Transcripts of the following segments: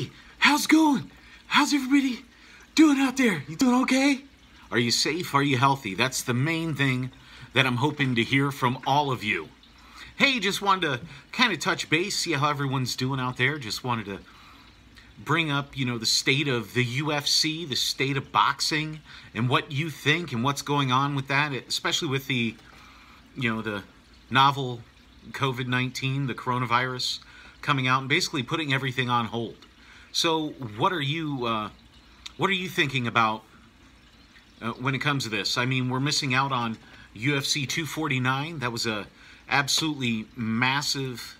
Hey, how's it going? How's everybody doing out there? You doing okay? Are you safe? Are you healthy? That's the main thing that I'm hoping to hear from all of you. Hey, just wanted to kind of touch base, see how everyone's doing out there. Just wanted to bring up, the state of the UFC, the state of boxing, and what you think and what's going on with that, especially with the, the novel COVID-19, the coronavirus coming out and basically putting everything on hold. So what are you thinking about when it comes to this? I mean, we're missing out on UFC 249. That was a absolutely massive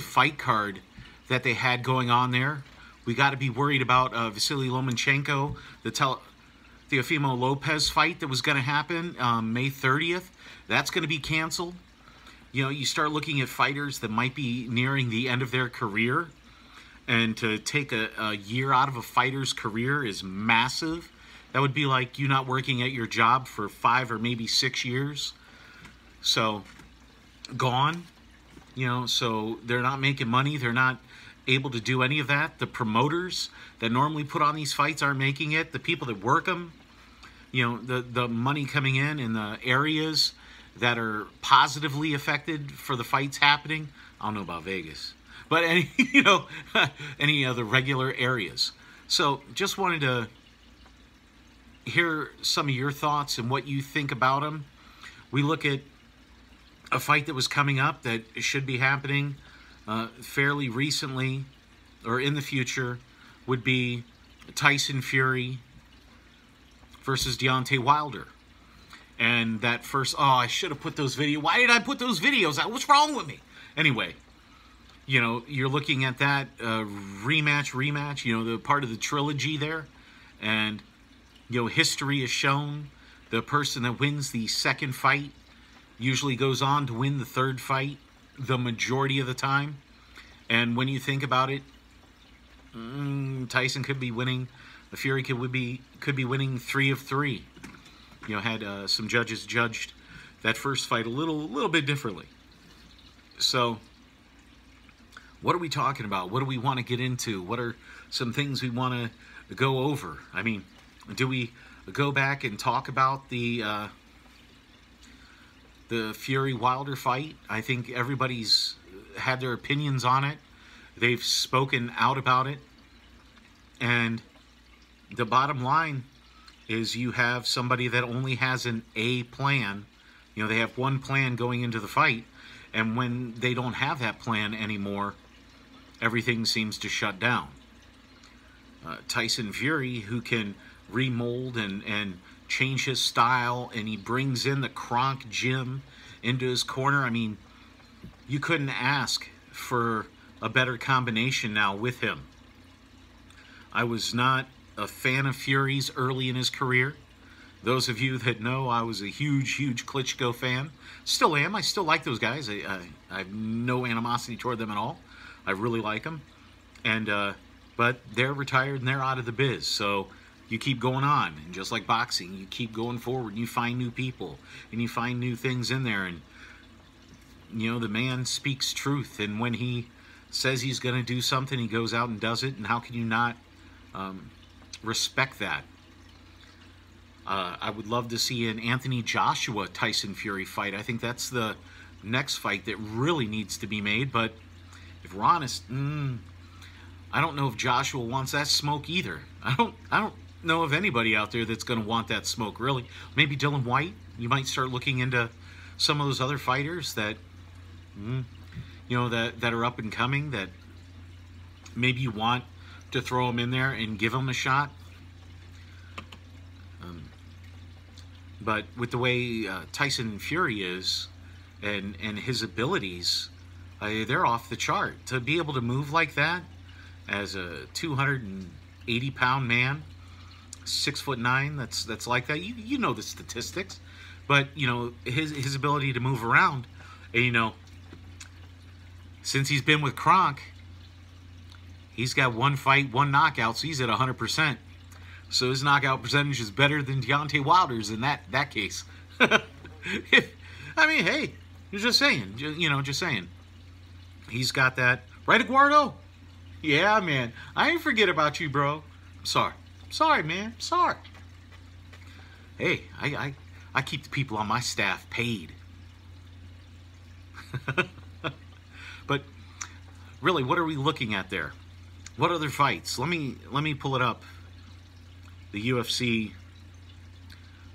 fight card that they had going on there. We got to be worried about Vasily Lomachenko, the Teofimo Lopez fight that was going to happen May 30th. That's going to be canceled. You start looking at fighters that might be nearing the end of their career, and to take a year out of a fighter's career is massive. That would be like you not working at your job for 5 or maybe 6 years. So, gone. So they're not making money. They're not able to do any of that. The promoters that normally put on these fights aren't making it. The people that work them, the money coming in the areas that are positively affected for the fights happening. I don't know about Vegas, but any, any other regular areas. So just wanted to hear some of your thoughts and what you think about them. We look at a fight that was coming up that should be happening fairly recently or in the future, would be Tyson Fury versus Deontay Wilder. And that first, I should have put those videos. Why did I put those videos out? What's wrong with me? Anyway, you're looking at that rematch, the part of the trilogy there. And, history has shown the person that wins the second fight usually goes on to win the third fight the majority of the time. And when you think about it, Tyson could be winning, Fury could be winning 3 of 3. Had some judges judged that first fight a little bit differently. So, what are we talking about? What do we want to get into? What are some things we want to go over? I mean, do we go back and talk about the Fury-Wilder fight? I think everybody's had their opinions on it. They've spoken out about it. And the bottom line is you have somebody that only has an A plan. They have one plan going into the fight. And when they don't have that plan anymore, everything seems to shut down. Tyson Fury, who can remold and change his style, and he brings in the Kronk gym into his corner. I mean, you couldn't ask for a better combination now with him. I was not a fan of Fury's early in his career. Those of you that know, I was a huge Klitschko fan. Still am. I still like those guys. I have no animosity toward them at all. I really like them. And but they're retired and they're out of the biz. So you keep going on. And just like boxing, you keep going forward. And you find new people. And you find new things in there. And, the man speaks truth. And when he says he's going to do something, he goes out and does it. And how can you not respect that? I would love to see an Anthony Joshua Tyson Fury fight. I think that's the next fight that really needs to be made. But if we're honest, I don't know if Joshua wants that smoke either. I don't know of anybody out there that's going to want that smoke, really. Maybe Dylan White. You might start looking into some of those other fighters that, that are up and coming, that maybe you want to throw them in there and give them a shot. But with the way Tyson Fury is and his abilities, they're off the chart. To be able to move like that as a 280-pound man, 6'9", that's like that. You know the statistics, but his ability to move around, and since he's been with Kronk, he's got 1 fight, 1 knockout, so he's at 100%. So his knockout percentage is better than Deontay Wilder's in that case. I mean, hey, just saying. Just saying. He's got that. Right, Eduardo? Yeah, man. I ain't forget about you, bro. I'm sorry. I'm sorry, man. I'm sorry. Hey, I keep the people on my staff paid. But really, what are we looking at there? What other fights? Let me pull it up. The UFC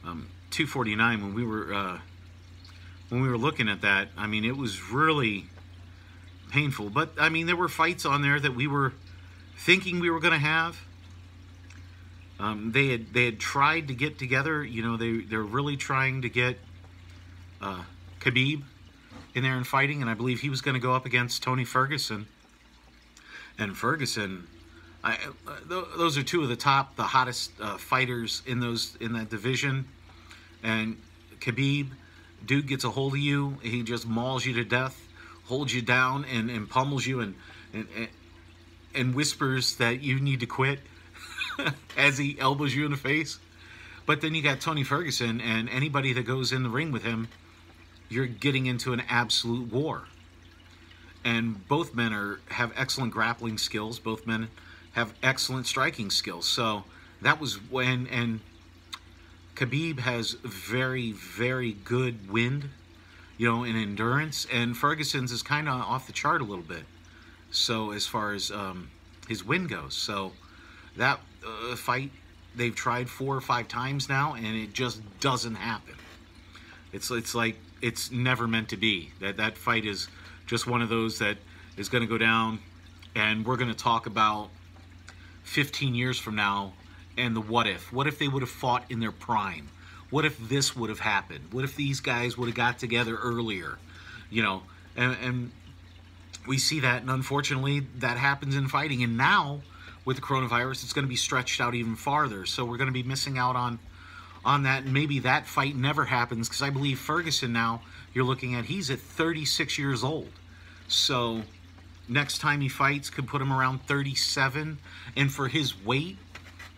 249, when we were looking at that, I mean, it was really painful. But I mean, there were fights on there that we were thinking we were going to have. They had tried to get together. You know, they're really trying to get Khabib in there and fighting, and I believe he was going to go up against Tony Ferguson. And Ferguson, those are two of the hottest fighters in that division. And Khabib, dude gets a hold of you, he just mauls you to death, holds you down, and pummels you, and whispers that you need to quit as he elbows you in the face. But then you got Tony Ferguson, and anybody that goes in the ring with him, you're getting into an absolute war. And both men have excellent grappling skills. Both men have excellent striking skills. So that was when, and Khabib has very, very good wind, you know, and endurance. And Ferguson's is kind of off the chart a little bit. So as far as his wind goes. So that fight, they've tried 4 or 5 times now, and it just doesn't happen. It's like it's never meant to be. That fight is just one of those that is going to go down, and we're going to talk about 15 years from now and the what if. What if they would have fought in their prime? What if this would have happened? What if these guys would have got together earlier? You know, and we see that, and unfortunately that happens in fighting. And now with the coronavirus, it's going to be stretched out even farther. So we're going to be missing out on that, and maybe that fight never happens, because I believe Ferguson now, you're looking at, he's at 36 years old. So next time he fights could put him around 37. And for his weight,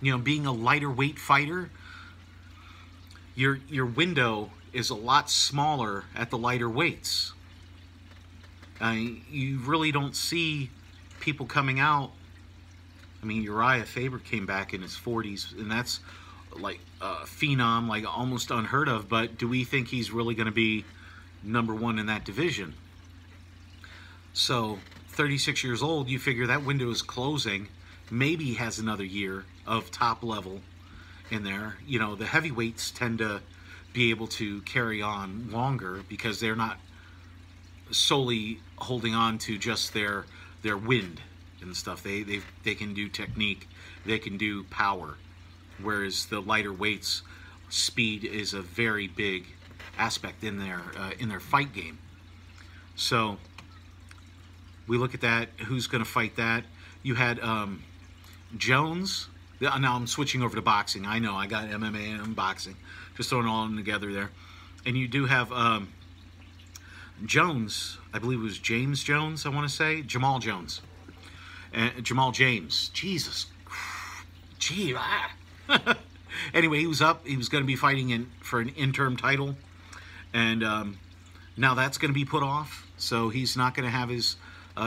you know, being a lighter weight fighter, your window is a lot smaller at the lighter weights. You really don't see people coming out. I mean, Uriah Faber came back in his 40s, and that's like phenom, like almost unheard of. But do we think he's really going to be #1 in that division? So 36 years old, you figure that window is closing. Maybe he has another year of top level in there. You know, the heavyweights tend to be able to carry on longer because they're not solely holding on to just their wind and stuff. They can do technique, they can do power, whereas the lighter weights, speed is a very big aspect in their fight game. So we look at that. Who's going to fight that? You had Jones. Now I'm switching over to boxing. I know I got MMA and boxing, just throwing it all in together there. And you do have Jones. I believe it was James Jones. I want to say Jamal Jones. Jamal James. Jesus. Gee. Anyway, he was up. He was going to be fighting for an interim title, and now that's going to be put off. So he's not going to have his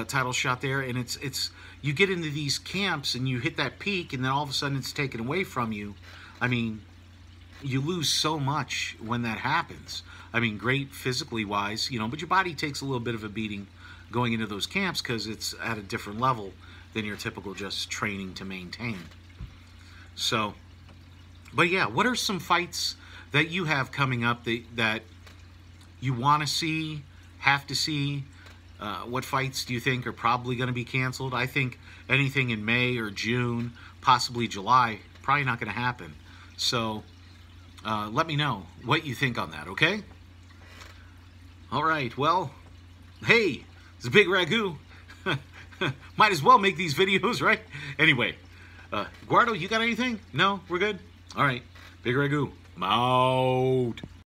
title shot there. And it's you get into these camps and you hit that peak, and then all of a sudden it's taken away from you. I mean, you lose so much when that happens. I mean, great physically wise, you know, but your body takes a little bit of a beating going into those camps because it's at a different level than your typical just training to maintain. So, but yeah, what are some fights that you have coming up that you want to see, have to see? What fights do you think are probably going to be canceled? I think anything in May or June, possibly July, probably not going to happen. So let me know what you think on that, okay? All right, well, hey, it's a big ragu. Might as well make these videos, right? Anyway, Guardo, you got anything? No? We're good? All right, big ragu. I'm out.